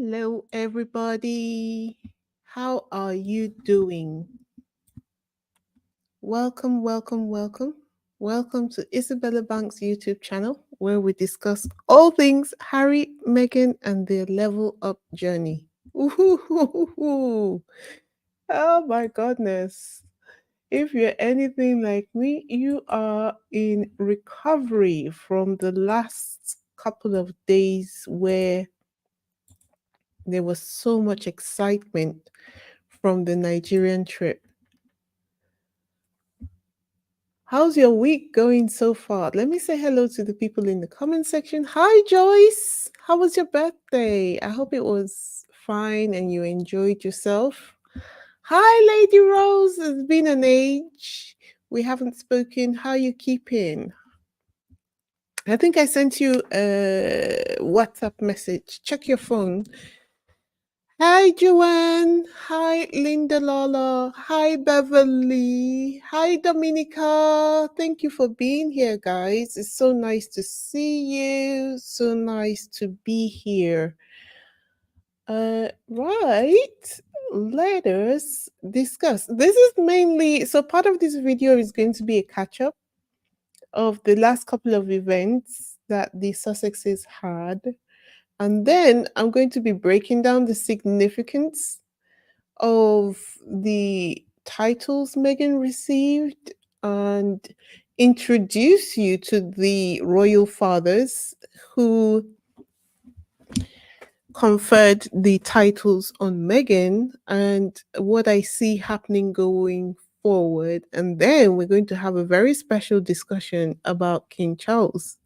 Hello, everybody. How are you doing? Welcome, welcome, welcome. Welcome to Isabella Banks' YouTube channel, where we discuss all things Harry, Meghan, and their level up journey. Ooh, oh my goodness. If you're anything like me, you are in recovery from the last couple of days where there was so much excitement from the Nigerian trip. How's your week going so far? Let me say hello to the people in the comment section. Hi, Joyce. How was your birthday? I hope it was fine and you enjoyed yourself. Hi, Lady Rose. It's been an age. We haven't spoken. How you keeping? I think I sent you a WhatsApp message. Check your phone. Hi, Joanne. Hi, Linda Lala. Hi, Beverly. Hi, Dominica. Thank you for being here, guys. It's so nice to see you. So nice to be here. Right. Let us discuss. This is mainly, so part of this video is going to be a catch up of the last couple of events that the Sussexes had. And then I'm going to be breaking down the significance of the titles Meghan received and introduce you to the royal fathers who conferred the titles on Meghan and what I see happening going forward. And then we're going to have a very special discussion about King Charles.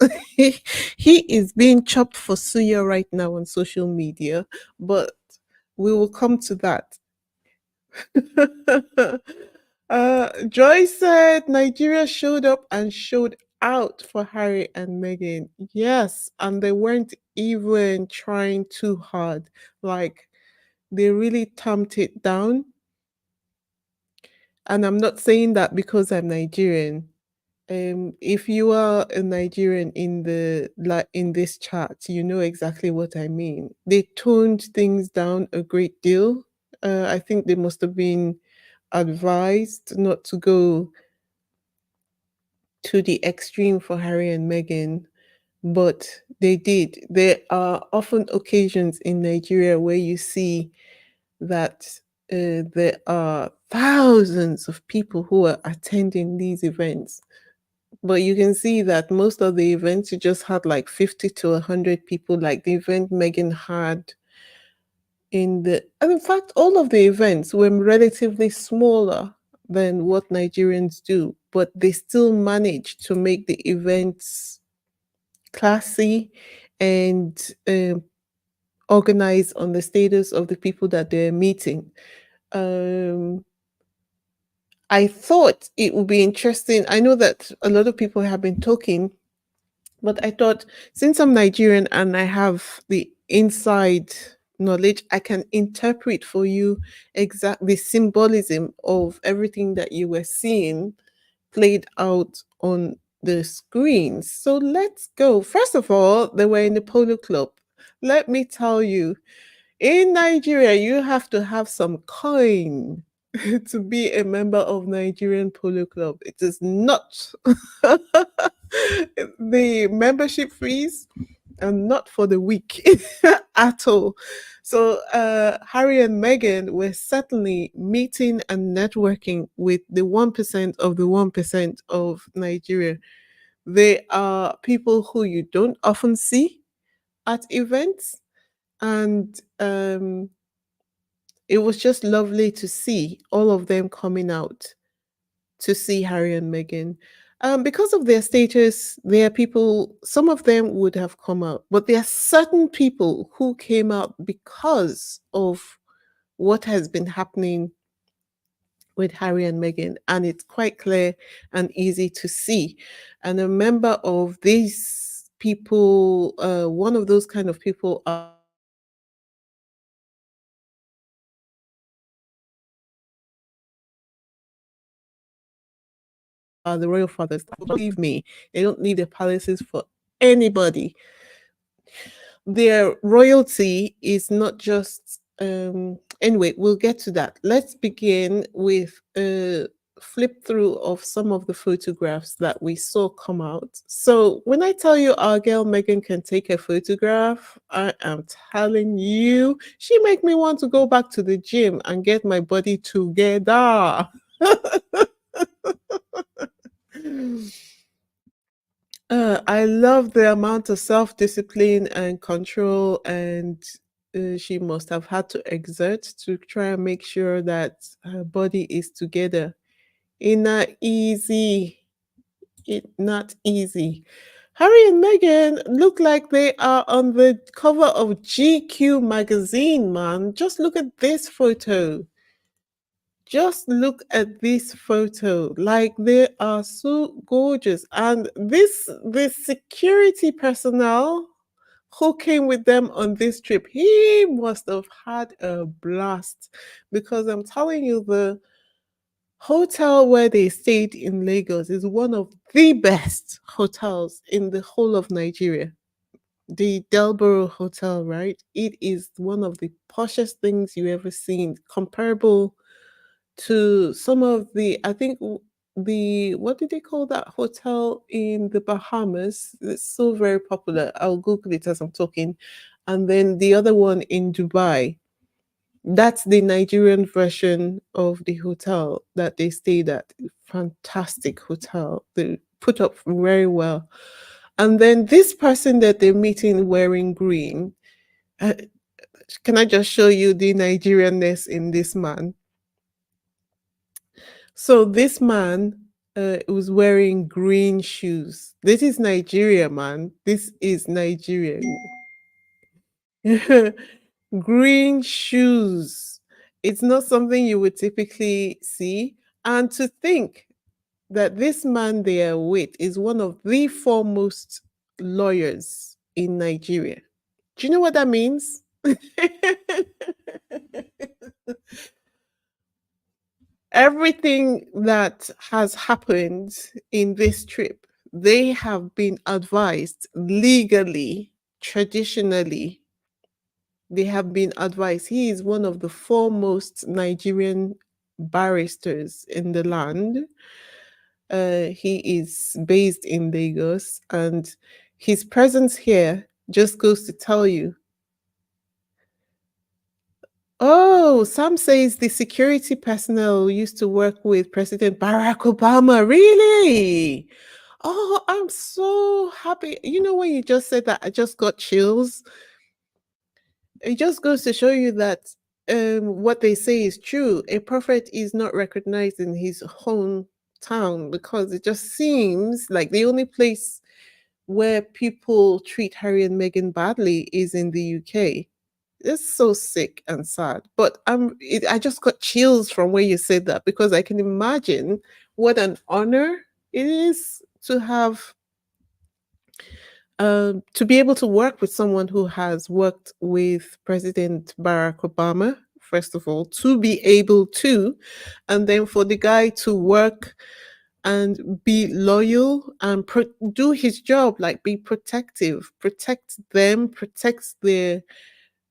He is being chopped for suya right now on social media, but we will come to that. Joyce said Nigeria showed up and showed out for Harry and Meghan. Yes, and they weren't even trying too hard. Like they really tamped it down. And I'm not saying that because I'm Nigerian. If you are a Nigerian in the like in this chat, you know exactly what I mean. They toned things down a great deal. I think they must have been advised not to go to the extreme for Harry and Meghan, but they did. There are often occasions in Nigeria where you see that there are thousands of people who are attending these events. But you can see that most of the events you just had like 50 to 100 people, like the event Meghan had and in fact, all of the events were relatively smaller than what Nigerians do, but they still managed to make the events classy and organized on the status of the people that they're meeting. Um, I thought it would be interesting. I know that a lot of people have been talking, but I thought since I'm Nigerian and I have the inside knowledge, I can interpret for you exactly the symbolism of everything that you were seeing played out on the screens. So let's go. First of all, they were in the polo club. Let me tell you, in Nigeria, you have to have some coin to be a member of Nigerian Polo Club. It is not the membership fees and not for the weak at all. So Harry and Meghan were certainly meeting and networking with the 1% of the 1% of Nigeria. They are people who you don't often see at events. And it was just lovely to see all of them coming out to see Harry and Meghan. Because of their status, there are people, some of them would have come out, but there are certain people who came out because of what has been happening with Harry and Meghan, and it's quite clear and easy to see. And a member of these people, one of those kind of people are the royal fathers. Believe me, they don't need the palaces for anybody. their royalty is not just anyway, we'll get to that. Let's begin with a flip through of some of the photographs that we saw come out. So when I tell you our girl Megan can take a photograph, I am telling you, she make me want to go back to the gym and get my body together. I love the amount of self discipline and control, and she must have had to exert to try and make sure that her body is together. It's not easy. It's not easy. Harry and Meghan look like they are on the cover of GQ magazine, man. Just look at this photo. Just look at this photo. Like they are so gorgeous. And the security personnel who came with them on this trip, he must have had a blast. Because I'm telling you, the hotel where they stayed in Lagos is one of the best hotels in the whole of Nigeria. The Delboro Hotel, right? It is one of the poshest things you ever seen, comparable to some of the, I think, the, what did they call that hotel in the Bahamas? It's so very popular. I'll Google it as I'm talking. And then the other one in Dubai. That's the Nigerian version of the hotel that they stayed at. Fantastic hotel. They put up very well. And then this person that they're meeting wearing green. uh, can I just show you the Nigerianness in this man? So this man was wearing green shoes. This is Nigeria, man. This is Nigeria. Green shoes. It's not something you would typically see. And to think that this man they are with is one of the foremost lawyers in Nigeria. Do you know what that means? Everything that has happened in this trip, they have been advised legally, traditionally, they have been advised. He is one of the foremost Nigerian barristers in the land. He is based in Lagos, and his presence here just goes to tell you. Oh, Sam says the security personnel used to work with President Barack Obama. Really? Oh, I'm so happy. You know, when you just said that, I just got chills. It just goes to show you that what they say is true. A prophet is not recognized in his hometown, because it just seems like the only place where people treat Harry and Meghan badly is in the UK. It's so sick and sad. But I just got chills from where you said that, because I can imagine what an honor it is to have to be able to work with someone who has worked with President Barack Obama, first of all, to be able to, and then for the guy to work and be loyal and do his job, like be protective, protect them, protect their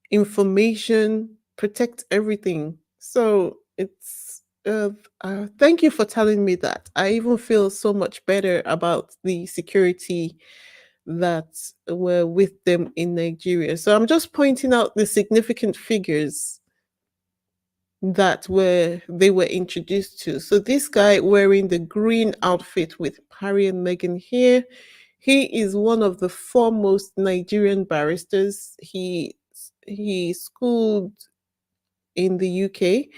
information, protect everything. So thank you for telling me that. I even feel so much better about the security that were with them in Nigeria. So I'm just pointing out the significant figures that were they were introduced to. So this guy wearing the green outfit with Harry and Meghan here, he is one of the foremost Nigerian barristers. He schooled in the UK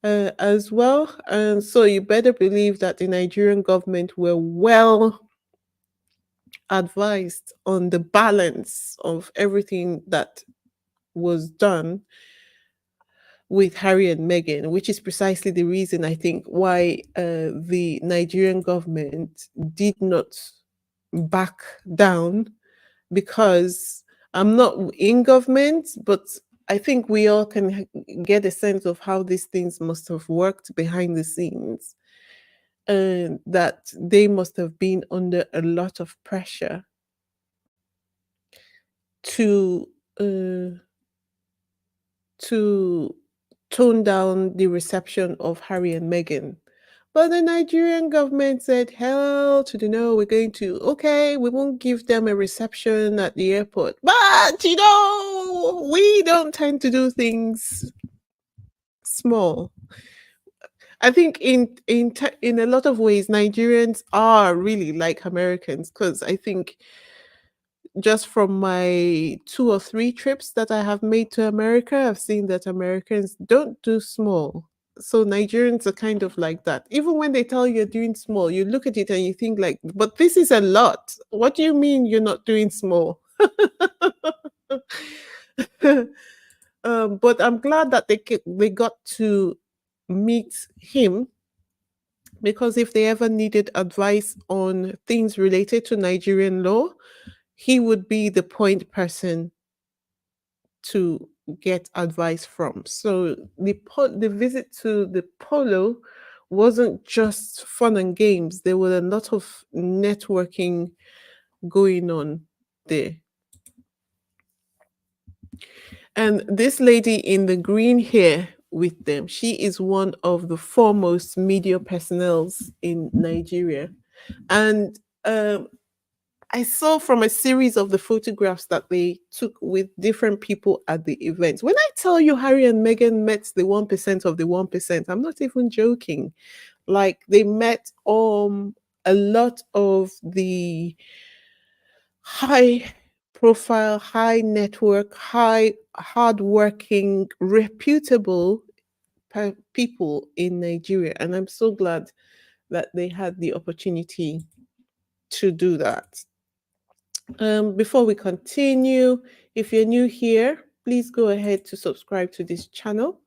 as well, and so you better believe that the Nigerian government were well advised on the balance of everything that was done with Harry and Meghan, which is precisely the reason I think why the Nigerian government did not back down, because I'm not in government, but I think we all can get a sense of how these things must have worked behind the scenes, and that they must have been under a lot of pressure to uh, to tone down the reception of Harry and Meghan. But the Nigerian government said, hell to the no, we're going to, okay, we won't give them a reception at the airport. But, we don't tend to do things small. I think in a lot of ways, Nigerians are really like Americans because I think just from my 2 or 3 trips that I have made to America, I've seen that Americans don't do small. So Nigerians are kind of like that. Even when they tell you you're doing small, you look at it and you think like, but this is a lot. What do you mean you're not doing small? But I'm glad that they got to meet him because if they ever needed advice on things related to Nigerian law, he would be the point person to get advice from. So the visit to the polo wasn't just fun and games. There were a lot of networking going on there. And this lady in the green here with them, she is one of the foremost media personnels in Nigeria. And I saw from a series of the photographs that they took with different people at the event. When I tell you Harry and Meghan met the 1% of the 1%, I'm not even joking. Like they met a lot of the high profile, high network, high hardworking, reputable people in Nigeria. And I'm so glad that they had the opportunity to do that. Before we continue, if you're new here, please go ahead to subscribe to this channel.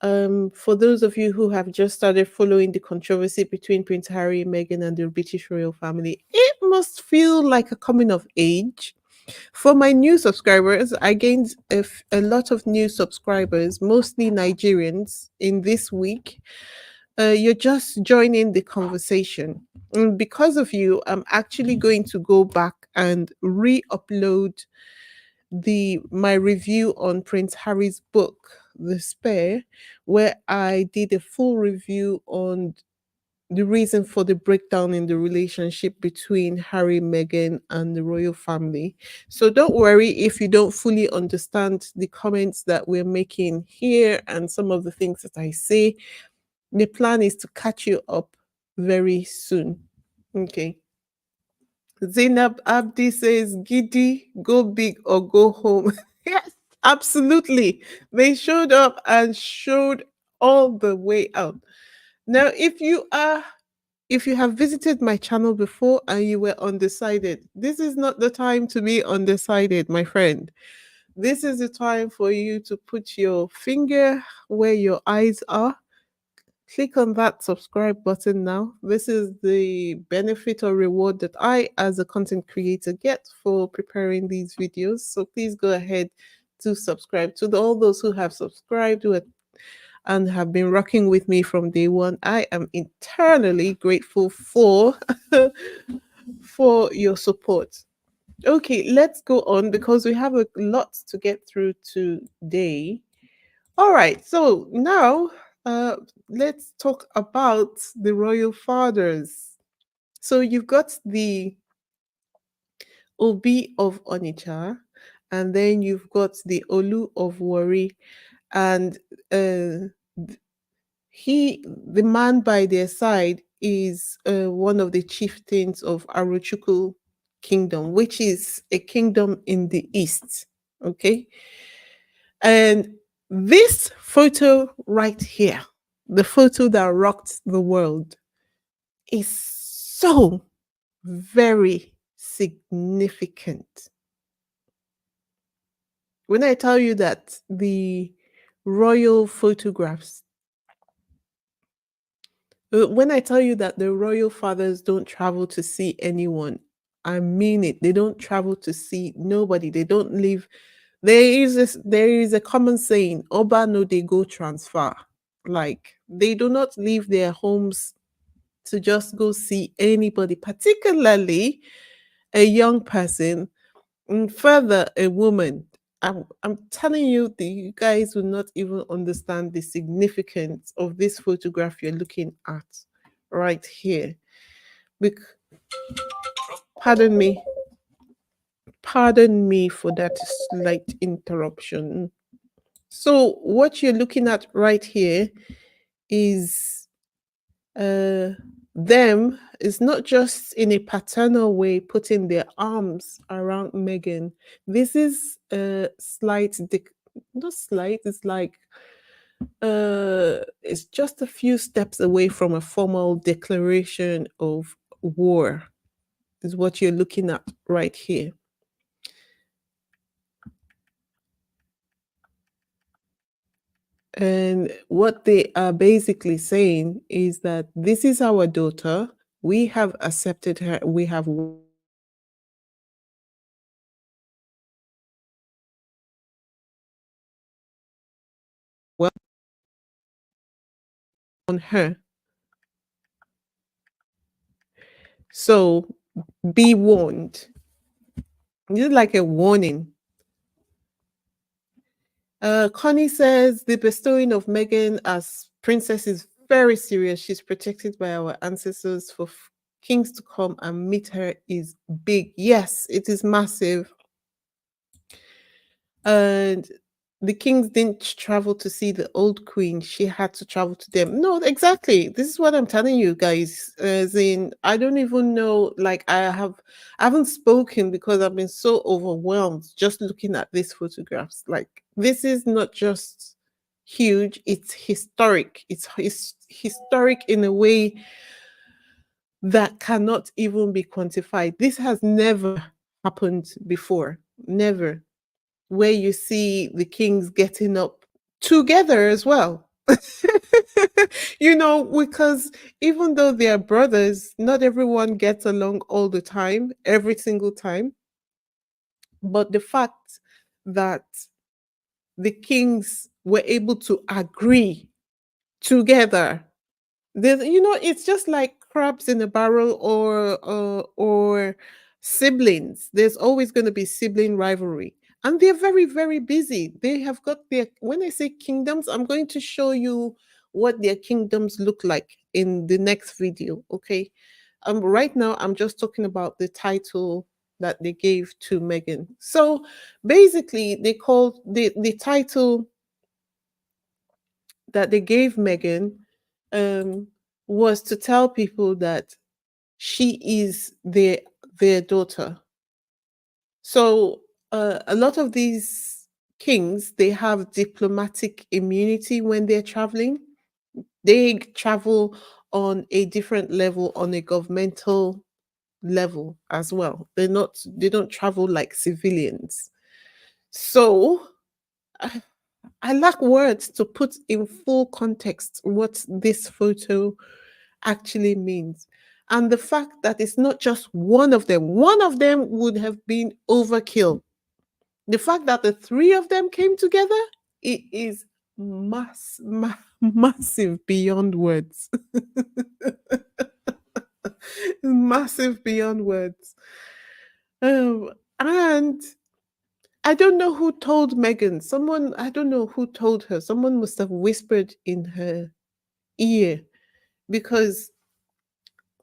For those of you who have just started following the controversy between Prince Harry, Meghan, and the British royal family, it must feel like a coming of age. For my new subscribers, I gained a lot of new subscribers, mostly Nigerians, in this week. You're just joining the conversation. And because of you, I'm actually going to go back and re-upload my review on Prince Harry's book, The Spare, where I did a full review on the reason for the breakdown in the relationship between Harry, Meghan, and the royal family. So don't worry if you don't fully understand the comments that we're making here and some of the things that I say. The plan is to catch you up very soon. Okay. Zainab Abdi says, Giddy, go big or go home. Yes, absolutely. They showed up and showed all the way out. Now, if you have visited my channel before and you were undecided, this is not the time to be undecided, my friend. This is the time for you to put your finger where your eyes are. Click on that subscribe button now. This is the benefit or reward that I, as a content creator, get for preparing these videos. So please go ahead to subscribe. To all those who have subscribed and have been rocking with me from day one, I am eternally grateful for your support. Okay, let's go on because we have a lot to get through today. All right, so now uh, let's talk about the royal fathers. So you've got the Obi of Onitsha, and then you've got the Olu of Wari, and the man by their side is one of the chieftains of Arochukwu Kingdom, which is a kingdom in the east. Okay, and this photo right here, the photo that rocked the world, is so very significant. When I tell you that the royal photographs, when I tell you that the royal fathers don't travel to see anyone, I mean it. They don't travel to see nobody. They don't live. There is a common saying, Oba no they go transfer. Like they do not leave their homes to just go see anybody, particularly a young person, and further a woman. I'm telling you that you guys will not even understand the significance of this photograph you're looking at right here. Bec- pardon me. Pardon me for that slight interruption. So what you're looking at right here is uh them is not just in a paternal way putting their arms around Megan. This is a not slight, it's like it's just a few steps away from a formal declaration of war, is what you're looking at right here. And what they are basically saying is that this is our daughter. We have accepted her. We have well on her. So be warned. This is like a warning. Connie says the bestowing of Meghan as princess is very serious. She's protected by our ancestors. For kings to come and meet her is big. Yes, it is massive. And the kings didn't travel to see the old queen. She had to travel to them. No, exactly. This is what I'm telling you guys. As in, I don't even know. Like, I haven't spoken because I've been so overwhelmed just looking at these photographs. Like, this is not just huge; it's historic. It's historic in a way that cannot even be quantified. This has never happened before. Never, where you see the kings getting up together as well. Because even though they are brothers, not everyone gets along all the time, every single time. But the fact that the kings were able to agree together, it's just like crabs in a barrel, or siblings. There's always going to be sibling rivalry, and they're very, very busy. They have got their, when I say kingdoms, I'm going to show you what their kingdoms look like in the next video. Okay. Right now I'm just talking about the title that they gave to Meghan. So basically they called the title that they gave Meghan, um, was to tell people that she is their daughter. So a lot of these kings, they have diplomatic immunity when they're traveling. They travel on a different level, on a governmental level as well. They don't travel like civilians. So I lack words to put in full context what this photo actually means. And the fact that it's not just one of them would have been overkill. The fact that the three of them came together, it is massive beyond words. Massive beyond words. And I don't know who told Megan. Someone, I don't know who told her. Someone must have whispered in her ear, because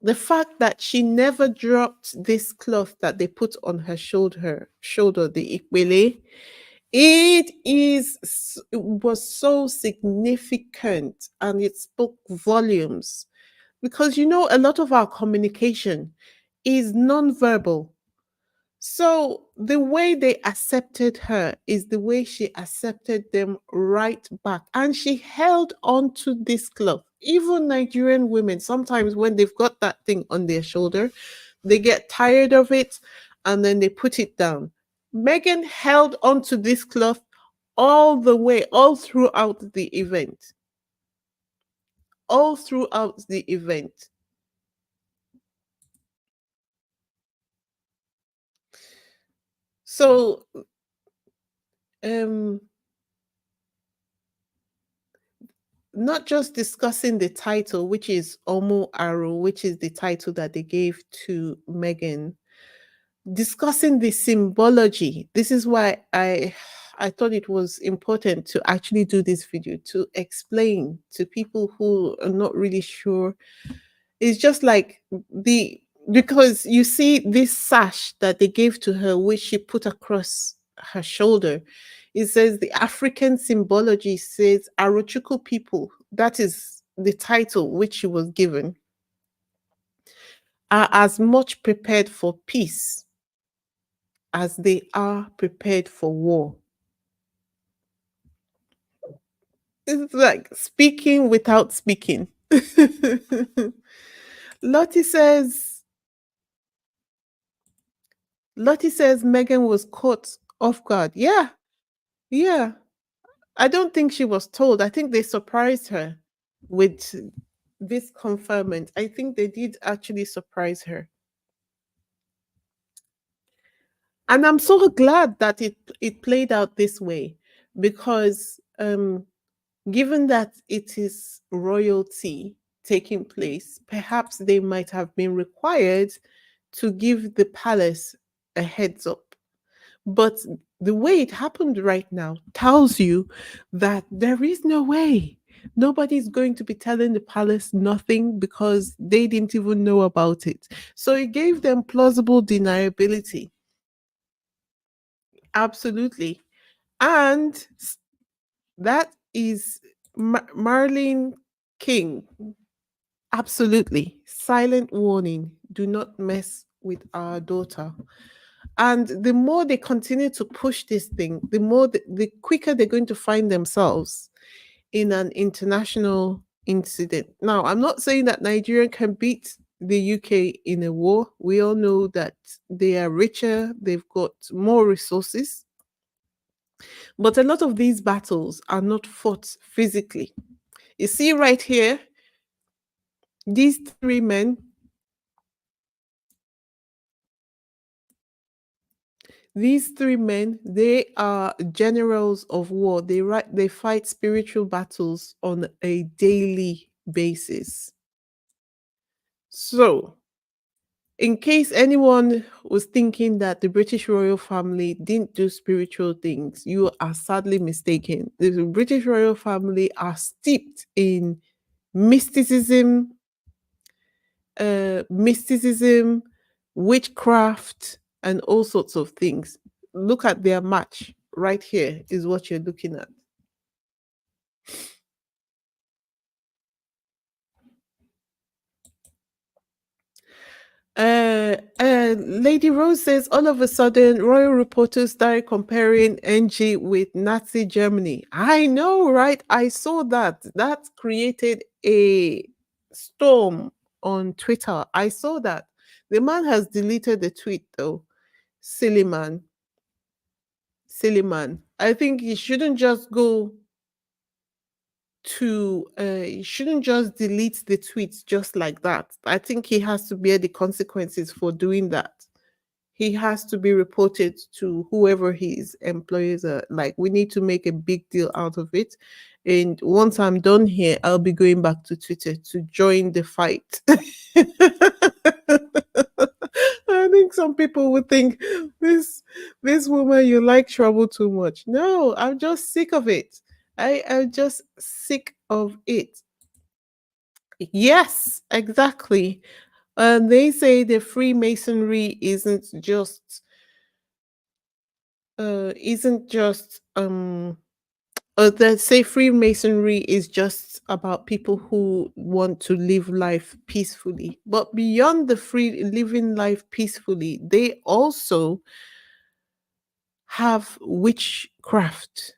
the fact that she never dropped this cloth that they put on her shoulder, the ikwele, it was so significant, and it spoke volumes, because a lot of our communication is non-verbal. So the way they accepted her is the way she accepted them right back. And she held on to this cloth. Even Nigerian women, sometimes when they've got that thing on their shoulder, they get tired of it and then they put it down. Meghan held on to this cloth all the way, all throughout the event. All throughout the event. So um not just discussing the title, which is Omo Aro, which is the title that they gave to Meghan, discussing the symbology. This is why I thought it was important to actually do this video to explain to people who are not really sure. It's just like the because you see this sash that they gave to her, which she put across her shoulder. It says the African symbology says Arochukwu people. That is the title which she was given, are as much prepared for peace as they are prepared for war. It's like speaking without speaking. Lottie says Lottie says Megan was caught off guard. Yeah, yeah. I don't think she was told. I think they surprised her with this conferment. I think they did actually surprise her. And I'm so glad that it played out this way because given that it is royalty taking place, perhaps they might have been required to give the palace a heads up. But the way it happened right now tells you that there is no way. Nobody's going to be telling the palace nothing because they didn't even know about it. So it gave them plausible deniability. Absolutely. And that is Marlene King. Absolutely. Silent warning. Do not mess with our daughter. And the more they continue to push this thing, the quicker they're going to find themselves in an international incident. Now, I'm not saying that Nigeria can beat the UK in a war. We all know that they are richer, they've got more resources. But a lot of these battles are not fought physically. You see right here, these three men, they are generals of war. They fight spiritual battles on a daily basis. So, in case anyone was thinking that the British royal family didn't do spiritual things, you are sadly mistaken. The British royal family are steeped in mysticism, mysticism, witchcraft, and all sorts of things. Look at their match right here, is what you're looking at. Lady Rose says, all of a sudden, royal reporters started comparing NG with Nazi Germany. I know, right? I saw that. That created a storm on Twitter. I saw that. The man has deleted the tweet, though. Silly man. Silly man. I think he shouldn't just go to he shouldn't just delete the tweets just like that. I think he has to bear the consequences for doing that. He has to be reported to whoever his employers are. Like, we need to make a big deal out of it. And once I'm done here, I'll be going back to Twitter to join the fight. I think some people would think this woman, you like trouble too much. No, I'm just sick of it. I am just sick of it. Yes, exactly. They say the Freemasonry isn't just they say Freemasonry is just about people who want to live life peacefully. But beyond the free living life peacefully, they also have witchcraft.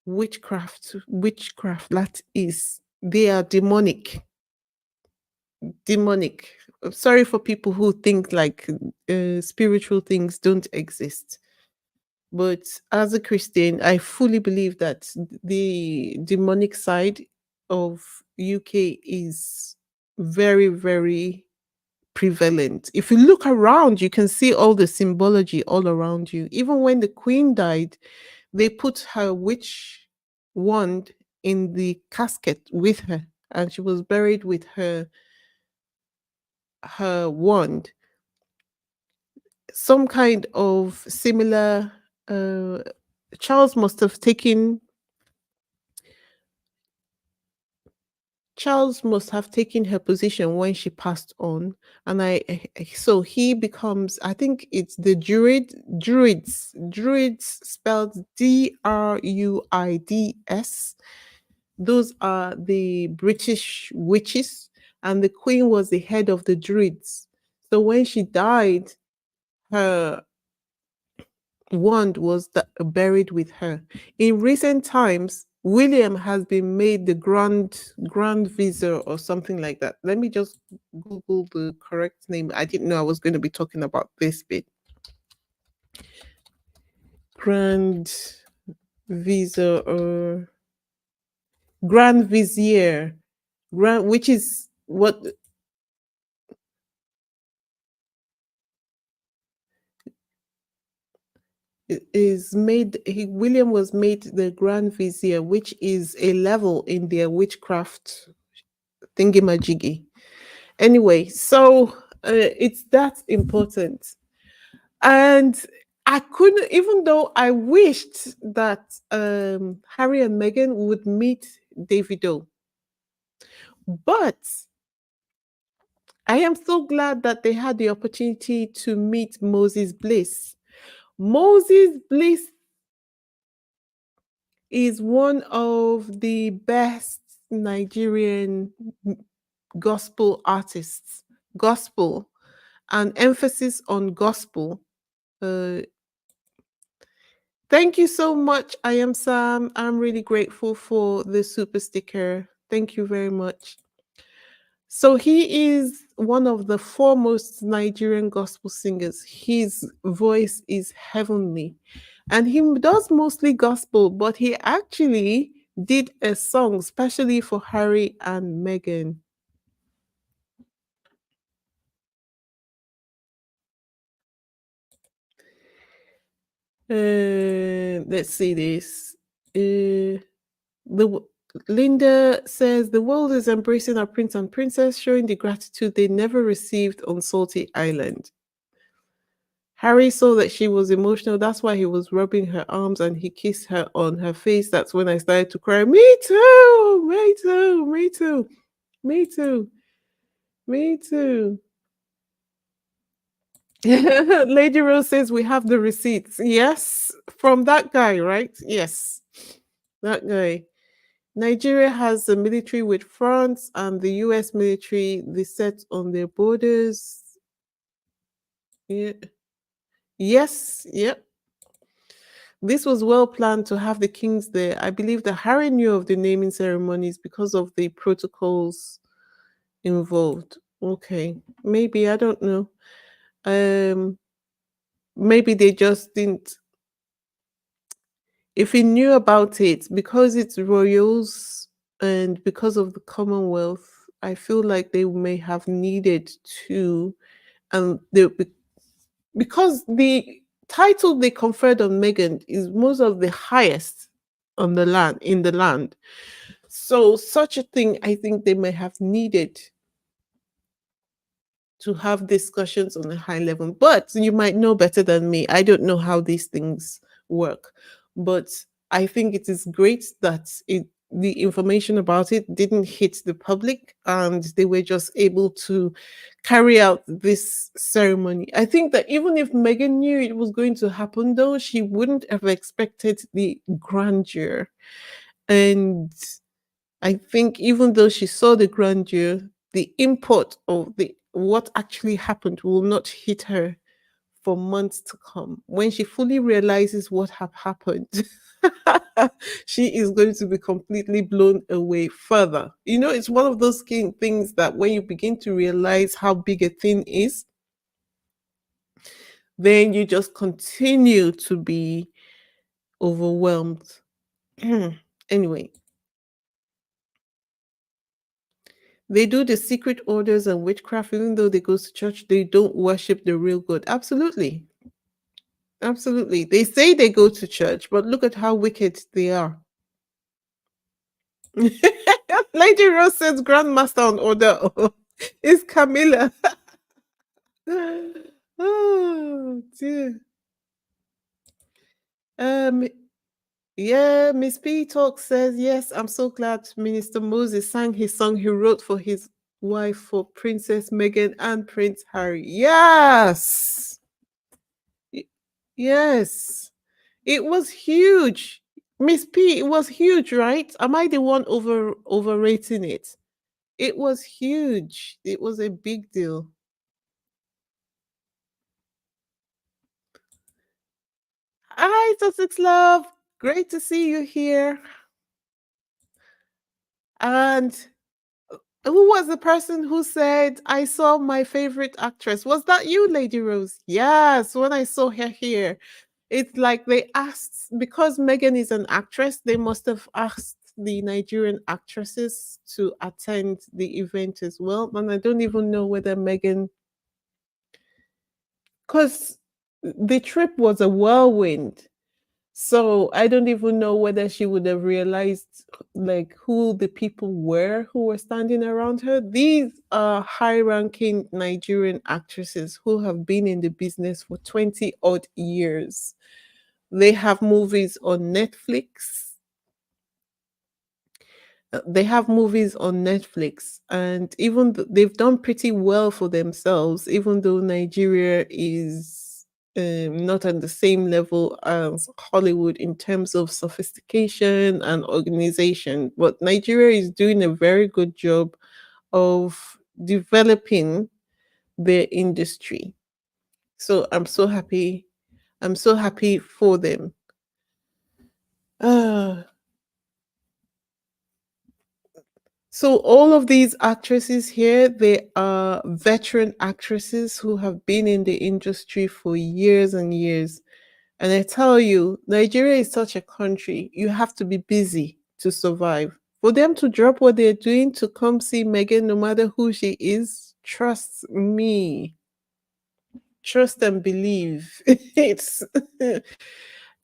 That is, they are demonic. I'm sorry for people who think like spiritual things don't exist. But as a Christian, I fully believe that the demonic side of UK is very, very prevalent. If you look around, you can see all the symbology all around you. Even when the queen died, they put her witch wand in the casket with her, and she was buried with her wand. Some kind of similar uh Charles must have taken Charles must have taken her position when she passed on, and so he becomes. I think it's the druids spelled Druids. Those are the British witches, and the queen was the head of the druids. So when she died, her wand was buried with her. In recent times, William has been made the grand vizier or something like that. Let me just Google the correct name. I didn't know I was going to be talking about this bit. Grand vizier or grand vizier, which is what is made. William was made the grand vizier, which is a level in their witchcraft thingy-majiggy. Anyway, so it's that important. And I couldn't, even though I wished that Harry and Meghan would meet Davido, but I am so glad that they had the opportunity to meet Moses Bliss. Moses Bliss is one of the best Nigerian gospel artists. Gospel, and emphasis on gospel. Uh, Thank you so much. I am Sam. I'm really grateful for the super sticker. Thank you very much. So he is one of the foremost Nigerian gospel singers. His voice is heavenly. And he does mostly gospel, but he actually did a song specially for Harry and Meghan. Let's see this. The Linda says the world is embracing our prince and princess, showing the gratitude they never received on Salty Island. Harry saw that she was emotional. That's why he was rubbing her arms and he kissed her on her face. That's when I started to cry. Me too. Me too. Me too. Me too. Me too. Lady Rose says we have the receipts. Yes, from that guy, right? Yes, that guy. Nigeria has a military with France and the US military. They set on their borders. Yeah. Yes, yep. This was well planned to have the kings there. I believe that Harry knew of the naming ceremonies because of the protocols involved. Okay, maybe I don't know. Um, maybe they just didn't. If he knew about it, because it's royals and because of the Commonwealth, I feel like they may have needed to, and because the title they conferred on Meghan is most of the highest on the land in the land. So such a thing, I think they may have needed to have discussions on a high level. But you might know better than me. I don't know how these things work. But I think it is great that the information about it didn't hit the public and they were just able to carry out this ceremony. I think that even if Meghan knew it was going to happen, though, she wouldn't have expected the grandeur. And I think even though she saw the grandeur, the import of the what actually happened will not hit her for months to come. When she fully realizes what have happened, she is going to be completely blown away further. You know, it's one of those things that when you begin to realize how big a thing is, then you just continue to be overwhelmed. Anyway, they do the secret orders and witchcraft, even though they go to church, they don't worship the real God. Absolutely. Absolutely. They say they go to church, but look at how wicked they are. Lady Rose says Grandmaster on order. It's Camilla. Oh dear. Um Yeah, Miss P Talk says, yes, I'm so glad Minister Moses sang his song he wrote for his wife, for Princess Meghan and Prince Harry. Yes. Y- Yes. It was huge. Miss P, it was huge, right? Am I the one overrating it? It was huge. It was a big deal. Hi, Sussex Love. Great to see you here. And who was the person who said, I saw my favorite actress? Was that you, Lady Rose? Yes, when I saw her here. It's like they asked, because Megan is an actress, they must have asked the Nigerian actresses to attend the event as well. And I don't even know whether Megan, because the trip was a whirlwind. So I don't even know whether she would have realized like who the people were who were standing around her. These are high-ranking Nigerian actresses who have been in the business for 20 odd years. They have movies on Netflix. They have movies on Netflix, and they've done pretty well for themselves, even though Nigeria is not at the same level as Hollywood in terms of sophistication and organization. But Nigeria is doing a very good job of developing their industry. So I'm so happy. I'm so happy for them. Ah, so all of these actresses here, they are veteran actresses who have been in the industry for years and years. And I tell you, Nigeria is such a country. You have to be busy to survive. For them to drop what they're doing to come see Megan, no matter who she is, trust me. Trust and believe. It's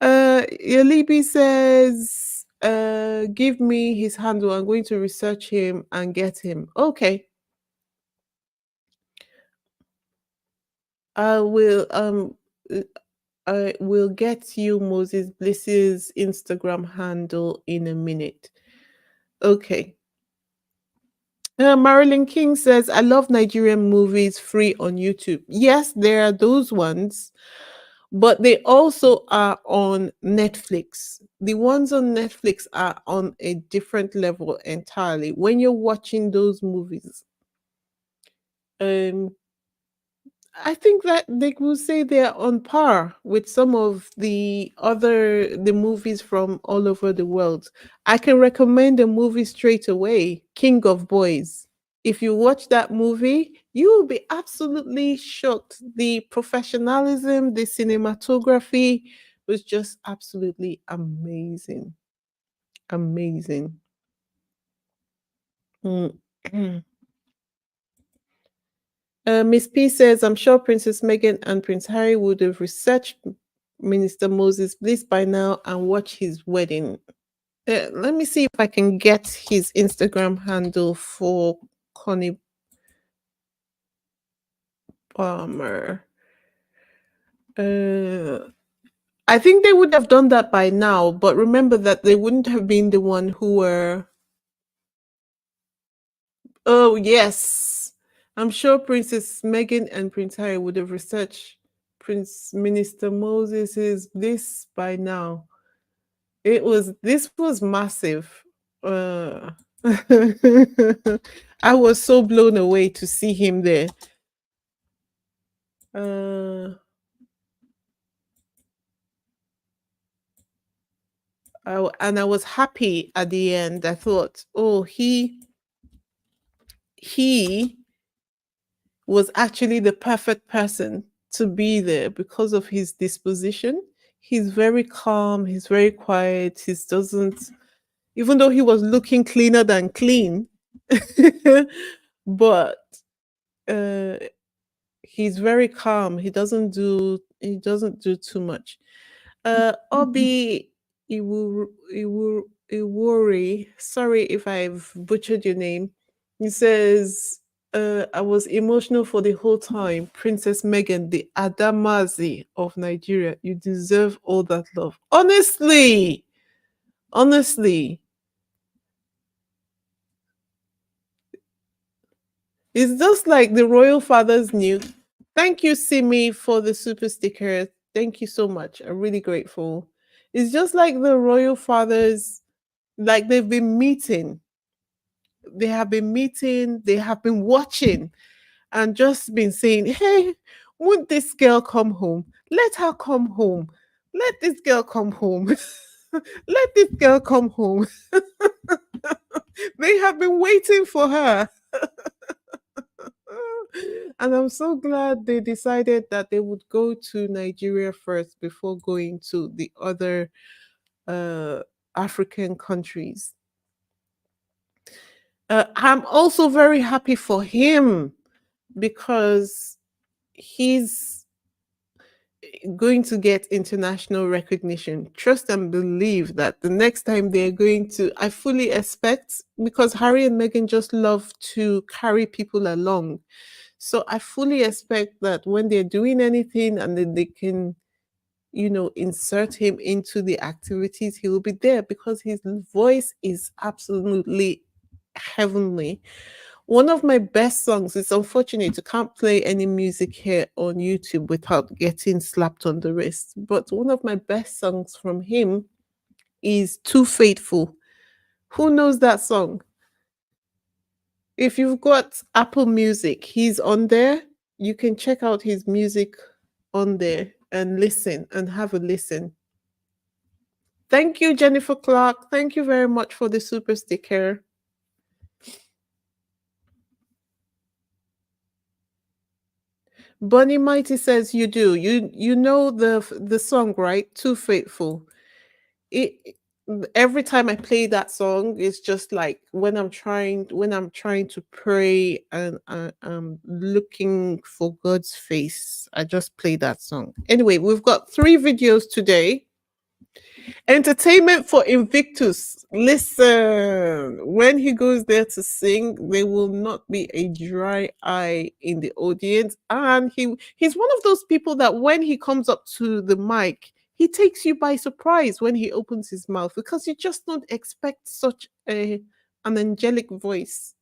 Yalibi says, give me his handle. I'm going to research him and get him. Okay. I will uh, I will get you Moses Bliss's Instagram handle in a minute. Okay. Marilyn King says, I love Nigerian movies free on YouTube. Yes, there are those ones, but they also are on Netflix. The ones on Netflix are on a different level entirely. When you're watching those movies, um, I think that they will say they're on par with some of the movies from all over the world. I can recommend a movie straight away, King of Boys. If you watch that movie, you will be absolutely shocked. The professionalism, the cinematography was just absolutely amazing. Amazing. Mm. Miss P says, I'm sure Princess Meghan and Prince Harry would have researched Minister Moses Bliss by now and watch his wedding. Let me see if I can get his Instagram handle for Connie Palmer. Uh, I think they would have done that by now, but remember that they wouldn't have been the one who were. Oh, yes. I'm sure Princess Meghan and Prince Harry would have researched Prince Minister Moses's Bliss by now. This was massive. Uh, I was so blown away to see him there. Uh, and I was happy at the end. I thought, oh, he was actually the perfect person to be there because of his disposition. He's very calm. He's very quiet. He doesn't, even though he was looking cleaner than clean, but uh, he's very calm. He doesn't do too much. Obi Iwuri, sorry if I've butchered your name. He says, I was emotional for the whole time. Princess Meghan, the Adamazi of Nigeria. You deserve all that love. Honestly, Honestly, it's just like the royal fathers knew. Thank you, Simi, for the super sticker. Thank you so much. I'm really grateful. It's just like the royal fathers, like they've been meeting. They have been meeting, they have been watching and just been saying, hey, won't this girl come home? Let her come home. Let this girl come home. Let this girl come home. They have been waiting for her. And I'm so glad they decided that they would go to Nigeria first before going to the other uh, African countries. I'm also very happy for him because he's going to get international recognition. Trust and believe that the next time they're going to, I fully expect, because Harry and Meghan just love to carry people along. So I fully expect that when they're doing anything and then they can, insert him into the activities, he will be there because his voice is absolutely heavenly. One of my best songs, it's unfortunate you can't play any music here on YouTube without getting slapped on the wrist. But one of my best songs from him is Too Faithful. Who knows that song? If you've got Apple Music, he's on there. You can check out his music on there and listen and have a listen. Thank you, Jennifer Clark. Thank you very much for the super sticker. Bonnie Mighty says you do. You know the song, right? Too Faithful. It every time I play that song, it's just like when I'm trying to pray and I'm looking for God's face. I just play that song. Anyway, we've got 3 videos today. Entertainment for Invictus. Listen, when he goes there to sing, there will not be a dry eye in the audience. And he's one of those people that when he comes up to the mic, he takes you by surprise when he opens his mouth because you just don't expect such an angelic voice.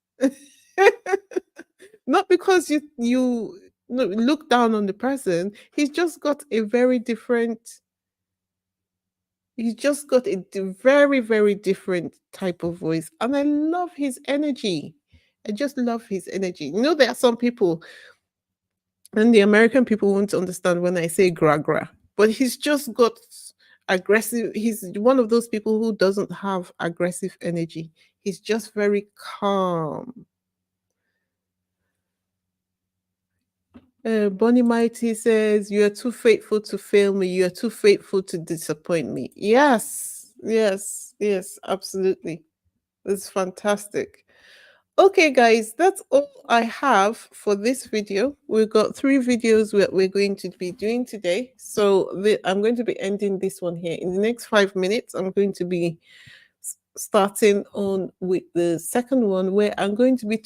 Not because you no, look down on the person. He's just got a very, very different type of voice. And I love his energy. I just love his energy. There are some people, and the American people won't understand when I say gra gra, but he's just got aggressive. He's one of those people who doesn't have aggressive energy. He's just very calm. Bonnie Mighty says, "You are too faithful to fail me. You are too faithful to disappoint me." Yes, yes, yes, absolutely. It's fantastic. Okay, guys, that's all I have for this video. We've got 3 videos we're going to be doing today. So I'm going to be ending this one here. In the next 5 minutes, I'm going to be starting on with the second one where I'm going to be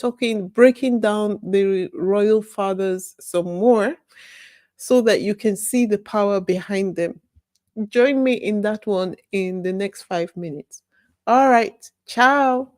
breaking down the royal fathers some more so that you can see the power behind them. Join me in that one in the next 5 minutes. All right. Ciao.